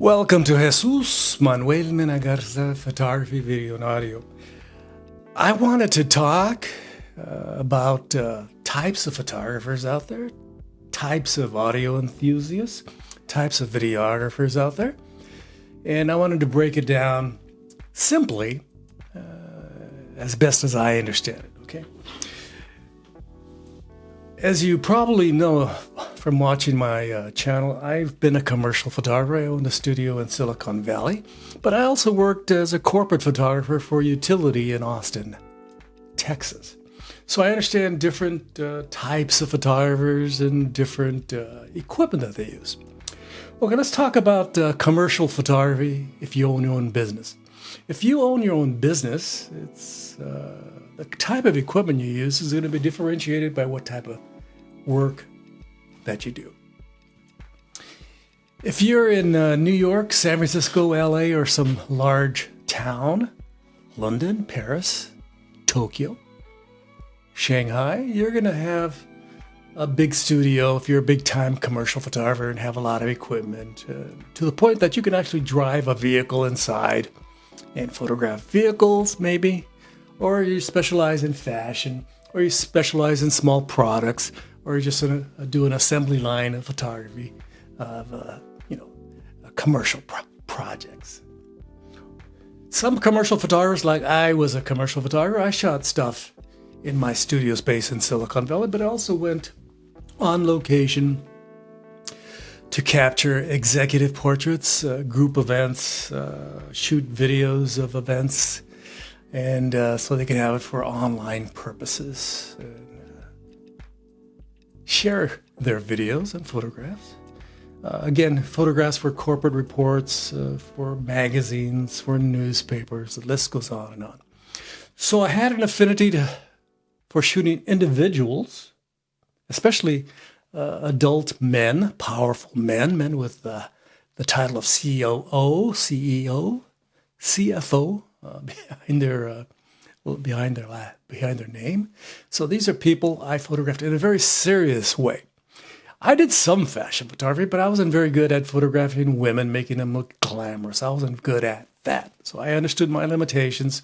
Welcome to Jesús Manuel Mena Garza Photography, Video and Audio. I wanted to talk about types of photographers out there, types of audio enthusiasts, types of videographers out there. And I wanted to break it down simply as best as I understand it, okay? As you probably know from watching my channel, I've been a commercial photographer. I owned a studio in Silicon Valley, but I also worked as a corporate photographer for utility in Austin, Texas. So I understand different types of photographers and different equipment that they use. Okay, let's talk about commercial photography if you own your own business. If you own your own business, it's the type of equipment you use is going to be differentiated by what type of work that you do. If you're in New York, San Francisco, LA, or some large town, London, Paris, Tokyo, Shanghai, you're going to have a big studio if you're a big-time commercial photographer and have a lot of equipment to the point that you can actually drive a vehicle inside and photograph vehicles, maybe, or you specialize in fashion, or you specialize in small products, or you're just going to do an assembly line of photography of, commercial projects. Some commercial photographers, like I was a commercial photographer, I shot stuff in my studio space in Silicon Valley, but I also went on location to capture executive portraits, group events, shoot videos of events, and so they can have it for online purposes. Share their videos and photographs. Again, photographs for corporate reports, for magazines, for newspapers. The list goes on and on. So I had an affinity for shooting individuals, especially adult men, powerful men with the title of COO, CEO, CFO behind their name. So these are people I photographed in a very serious way. I did some fashion photography, but I wasn't very good at photographing women, making them look glamorous. I wasn't good at that. So I understood my limitations.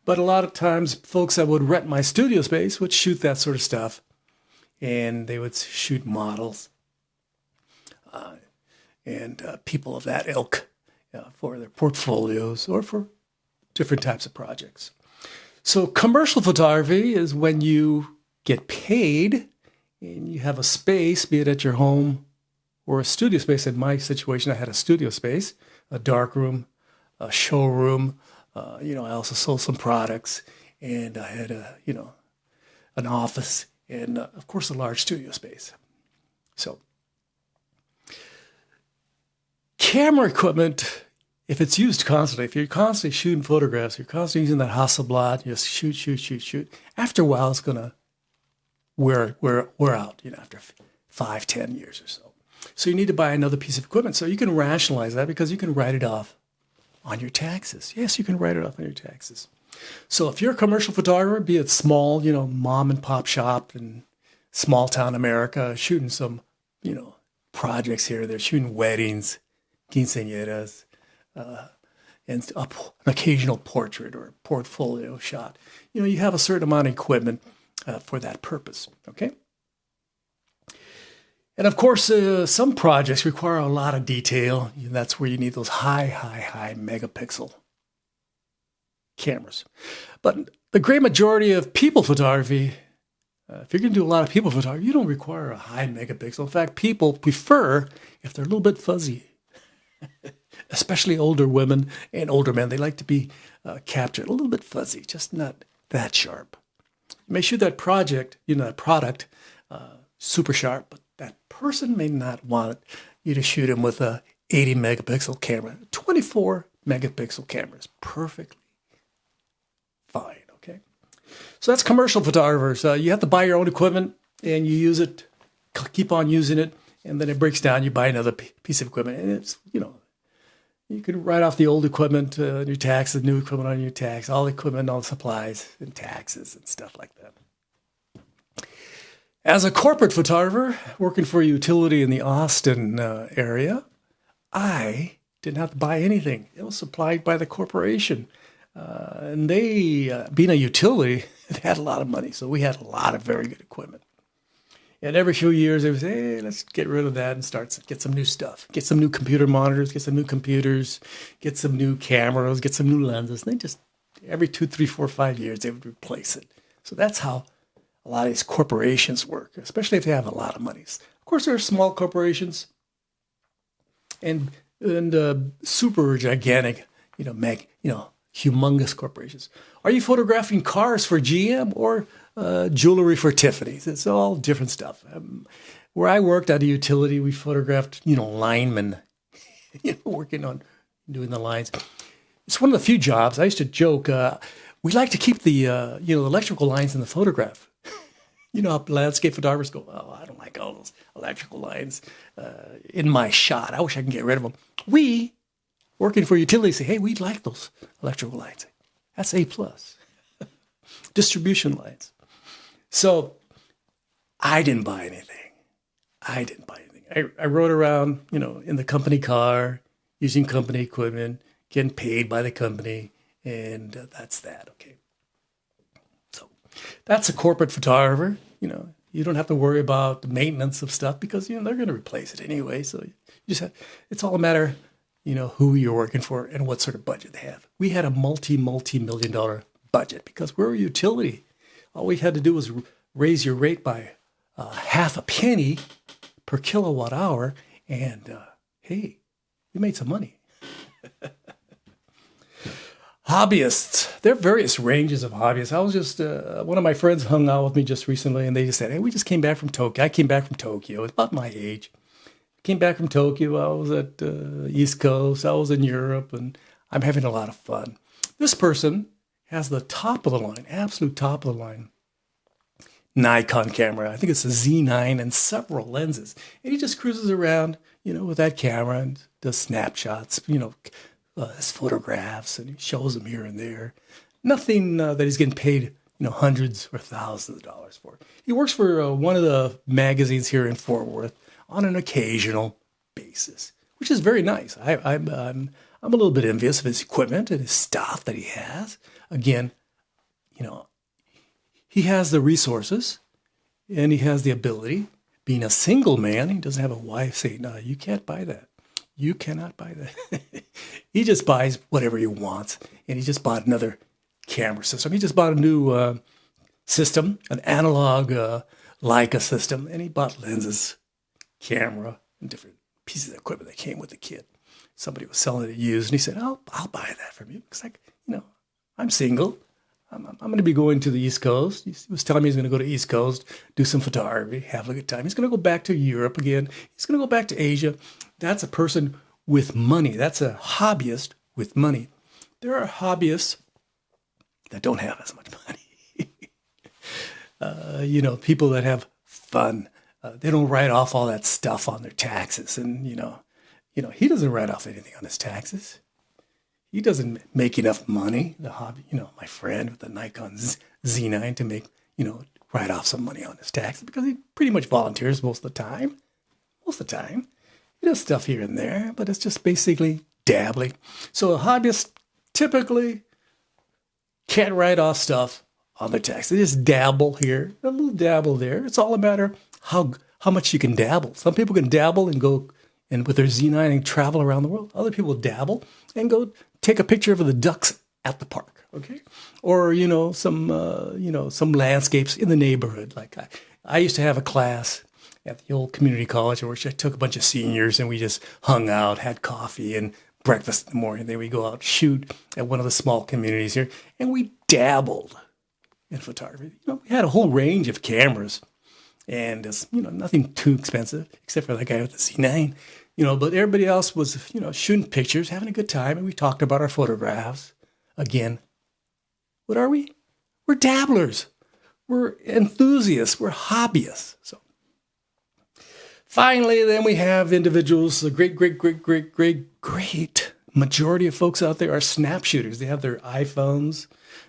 But a lot of times, folks that would rent my studio space would shoot that sort of stuff. And they would shoot models and people of that ilk for their portfolios or for different types of projects. So commercial photography is when you get paid and you have a space, be it at your home or a studio space. In my situation, I had a studio space, a dark room, a showroom. I also sold some products, and I had an office and, of course, a large studio space. So camera equipment, if it's used constantly, if you're constantly shooting photographs, you're constantly using that Hasselblad, you just shoot. After a while, it's going to wear out, after 5-10 years or so. So you need to buy another piece of equipment. So you can rationalize that because you can write it off on your taxes. Yes, you can write it off on your taxes. So if you're a commercial photographer, be it small, mom and pop shop in small town America, shooting some, projects here, they're shooting weddings, quinceañeras, and an occasional portrait or portfolio shot. You have a certain amount of equipment for that purpose, okay? And of course, some projects require a lot of detail. That's where you need those high megapixel cameras. But the great majority of people photography, if you're going to do a lot of people photography, you don't require a high megapixel. In fact, people prefer if they're a little bit fuzzy. Especially older women and older men, they like to be captured a little bit fuzzy, just not that sharp. You may shoot that project, that product, super sharp, but that person may not want you to shoot him with a 80 megapixel camera. 24 megapixel camera is perfectly fine, okay? So that's commercial photographers. You have to buy your own equipment and you use it, keep on using it, and then it breaks down, you buy another piece of equipment, and it's, you can write off the old equipment on your tax, the new equipment on your tax, all the equipment, all the supplies and taxes and stuff like that. As a corporate photographer working for a utility in the Austin area, I Didn't have to buy anything. It was supplied by the corporation. And they, being a utility, they had a lot of money. So we had a lot of very good equipment. And every few years, they would say, hey, let's get rid of that and get some new stuff. Get some new computer monitors, get some new computers, get some new cameras, get some new lenses. And they just, every 2, 3, 4, 5 years, they would replace it. So that's how a lot of these corporations work, especially if they have a lot of money. Of course, there are small corporations and super gigantic, humongous corporations. Are you photographing cars for GM or jewelry for Tiffany's? It's all different stuff. Where I worked at a utility, we photographed, linemen, working on doing the lines. It's one of the few jobs. I used to joke, we like to keep the, electrical lines in the photograph. You know how landscape photographers go, oh, I don't like all those electrical lines in my shot. I wish I can get rid of them. We, working for utilities, say, hey, we like those electrical lines. That's A+. Distribution lines. So I didn't buy anything. I rode around, in the company car, using company equipment, getting paid by the company, and that's that, okay? So that's a corporate photographer. You don't have to worry about the maintenance of stuff because, they're going to replace it anyway. So you just have, it's all a matter, who you're working for and what sort of budget they have. We had a multi-million-dollar budget because we're a utility. All we had to do was raise your rate by half a penny per kilowatt hour, and hey, we made some money. Hobbyists. There are various ranges of hobbyists. I was just, one of my friends hung out with me just recently, and they just said, hey, we just came back from Tokyo. I came back from Tokyo. It's about my age. Came back from Tokyo. I was at East Coast. I was in Europe, and I'm having a lot of fun. This person has the top of the line, absolute top of the line, Nikon camera. I think it's a Z9 and several lenses. And he just cruises around, with that camera and does snapshots, his photographs, and he shows them here and there. Nothing that he's getting paid, hundreds or thousands of dollars for. He works for one of the magazines here in Fort Worth on an occasional basis, which is very nice. I'm a little bit envious of his equipment and his stuff that he has. Again, he has the resources and he has the ability. Being a single man, he doesn't have a wife saying, no, you can't buy that. You cannot buy that. He just buys whatever he wants. And he just bought another camera system. He just bought a new system, an analog Leica system. And he bought lenses, camera, and different pieces of equipment that came with the kit. Somebody was selling it used. And he said, I'll buy that from you. Because, I'm single. I'm going to be going to the East Coast. He was telling me he's going to go to East Coast, do some photography, have a good time. He's going to go back to Europe again. He's going to go back to Asia. That's a person with money. That's a hobbyist with money. There are hobbyists that don't have as much money. People that have fun. They don't write off all that stuff on their taxes. And, he doesn't write off anything on his taxes. He doesn't make enough money, the hobby, my friend with the Nikon Z9 to make, write off some money on his taxes because he pretty much volunteers most of the time. He does stuff here and there, but it's just basically dabbling. So a hobbyist typically can't write off stuff on their tax. They just dabble here, a little dabble there. It's all a matter how much you can dabble. Some people can dabble and go and with their Z9 and travel around the world. Other people dabble and go take a picture of the ducks at the park, okay? Or, some landscapes in the neighborhood. Like I used to have a class at the old community college in which I took a bunch of seniors and we just hung out, had coffee and breakfast in the morning. Then we go out, shoot at one of the small communities here, and we dabbled in photography. We had a whole range of cameras, and it's, nothing too expensive except for that guy with the Z9. But everybody else was, shooting pictures, having a good time, and we talked about our photographs. Again, what are we? We're dabblers. We're enthusiasts. We're hobbyists. So finally, then we have individuals, the great majority of folks out there are snap shooters. They have their iPhones,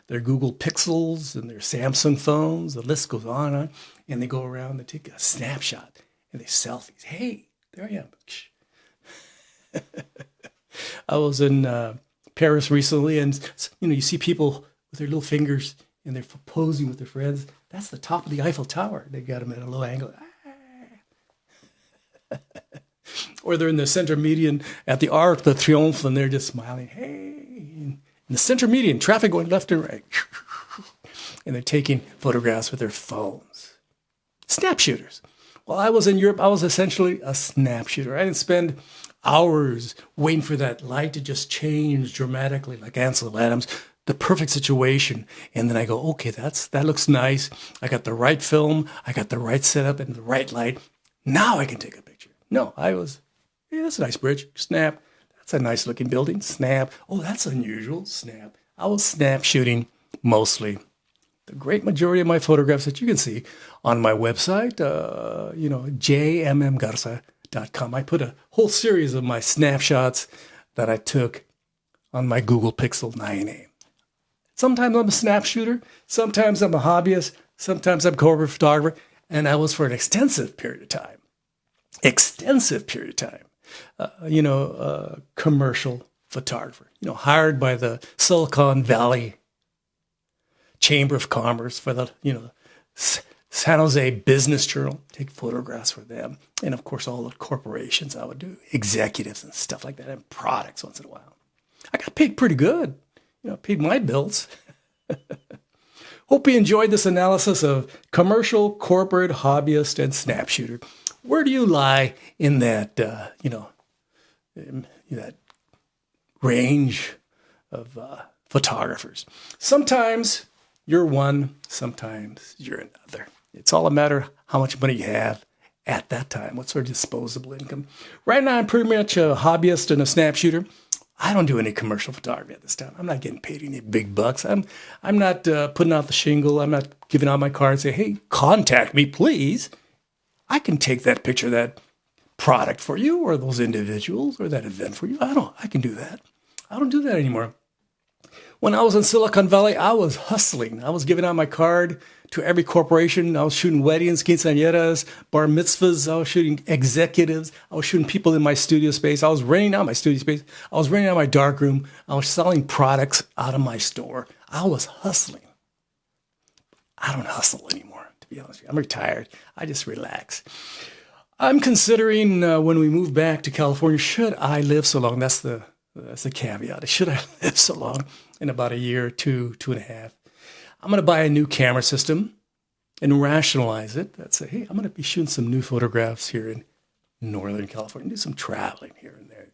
their Google Pixels, and their Samsung phones. The list goes on and on. And they go around, they take a snapshot, and they selfies. Hey, there I am. I was in Paris recently, and you see people with their little fingers and they're posing with their friends. That's the top of the Eiffel Tower. They got them at a low angle. Or they're in the center median at the Arc de Triomphe, and they're just smiling. Hey, in the center median, traffic going left and right. And they're taking photographs with their phones. Snap shooters. While I was in Europe, I was essentially a snap shooter. I didn't spend hours waiting for that light to just change dramatically like Ansel Adams, the perfect situation. And then I go, okay, that looks nice. I got the right film. I got the right setup and the right light. Now I can take a picture. No, hey, that's a nice bridge. Snap. That's a nice looking building. Snap. Oh, that's unusual. Snap. I was snap shooting mostly. The great majority of my photographs that you can see on my website, jmmgarza.com. I put a whole series of my snapshots that I took on my Google Pixel 9a. Sometimes I'm a snap shooter. Sometimes I'm a hobbyist. Sometimes I'm a corporate photographer. And I was for an extensive period of time. Commercial photographer, hired by the Silicon Valley Chamber of Commerce for the, San Jose Business Journal, take photographs for them. And of course, all the corporations I would do, executives and stuff like that, and products once in a while. I got paid pretty good, paid my bills. Hope you enjoyed this analysis of commercial, corporate, hobbyist, and snap shooter. Where do you lie in that, that range of photographers? Sometimes you're one, sometimes you're another. It's all a matter of how much money you have at that time, what sort of disposable income. Right now, I'm pretty much a hobbyist and a snap shooter. I don't do any commercial photography at this time. I'm not getting paid any big bucks. I'm not putting out the shingle. I'm not giving out my card and say, hey, contact me, please. I can take that picture, that product for you, or those individuals, or that event for you. I can do that. I don't do that anymore. When I was in Silicon Valley, I was hustling. I was giving out my card to every corporation. I was shooting weddings, quinceañeras, bar mitzvahs. I was shooting executives. I was shooting people in my studio space. I was renting out my studio space. I was renting out my darkroom. I was selling products out of my store. I was hustling. I don't hustle anymore, to be honest with you. I'm retired. I just relax. I'm considering when we move back to California, should I live so long? That's the caveat. Should I live so long? In about a year or two and a half, I'm going to buy a new camera system and rationalize it. That's hey, I'm going to be shooting some new photographs here in Northern California, do some traveling here and there.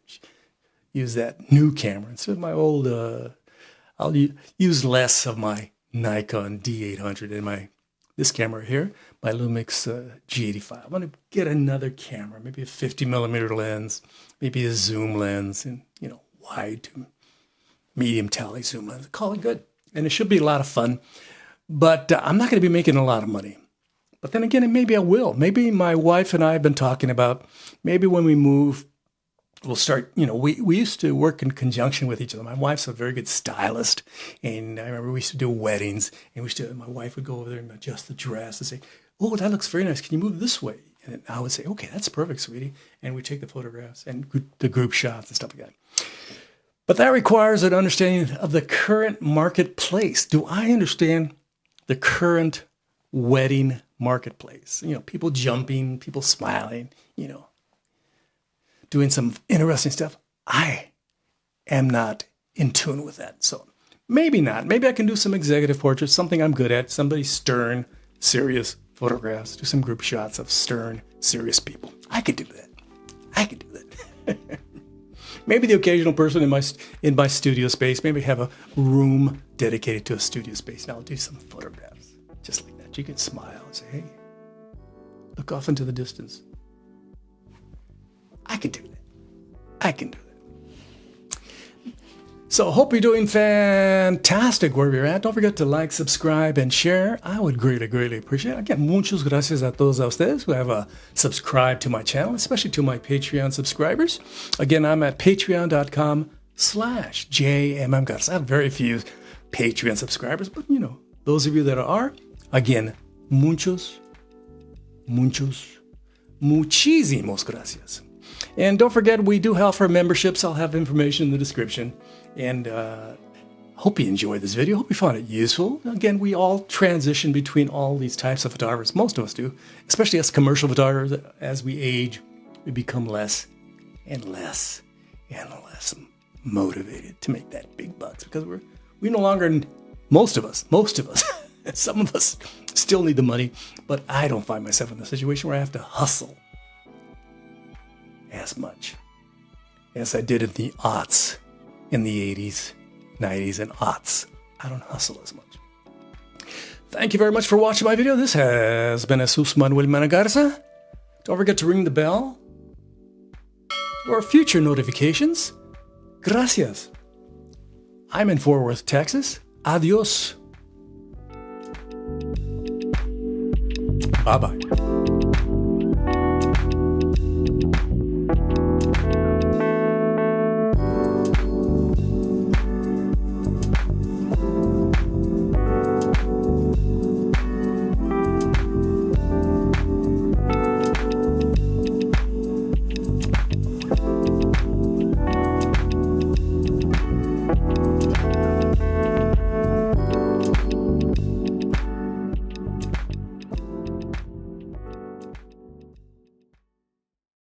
Use that new camera instead of my old, I'll use less of my Nikon D800 and this camera here, my Lumix G85. I'm going to get another camera, maybe a 50 millimeter lens, maybe a zoom lens, and, wide to medium tele zoom lens. Call it good. And it should be a lot of fun. But I'm not going to be making a lot of money. But then again, maybe I will. Maybe my wife and I have been talking about, maybe when we move, we'll start, we used to work in conjunction with each other. My wife's a very good stylist. And I remember we used to do weddings. And my wife would go over there and adjust the dress and say, oh, that looks very nice. Can you move this way? And I would say, okay, that's perfect, sweetie. And we take the photographs and the group shots and stuff like that. But that requires an understanding of the current marketplace. Do I understand the current wedding marketplace? People jumping, people smiling, doing some interesting stuff. I am not in tune with that. So maybe not. Maybe I can do some executive portraits, something I'm good at, somebody stern, serious photographs, do some group shots of stern, serious people. I could do that. Maybe the occasional person in my studio space, maybe have a room dedicated to a studio space. And I'll do some photographs just like that. You can smile and say, hey, look off into the distance. I can do that. So hope you're doing fantastic wherever you're at. Don't forget to like, subscribe, and share. I would greatly, greatly appreciate it. Again, muchas gracias a todos ustedes who have subscribed to my channel, especially to my Patreon subscribers. Again, I'm at patreon.com/JMM Garza. I have very few Patreon subscribers, but those of you that are, again, muchísimos gracias. And don't forget, we do offer memberships. I'll have information in the description. And hope you enjoyed this video. Hope you found it useful. Again, we all transition between all these types of photographers. Most of us do, especially as commercial photographers. As we age, we become less and less and less motivated to make that big bucks because we no longer, most of us, some of us still need the money, but I don't find myself in a situation where I have to hustle as much as I did in the aughts, in the 80s, 90s, and aughts. I don't hustle as much. Thank you very much for watching my video. This has been Jesús Manuel Mena Garza. Don't forget to ring the bell for future notifications. Gracias. I'm in Fort Worth, Texas. Adios. Bye-bye.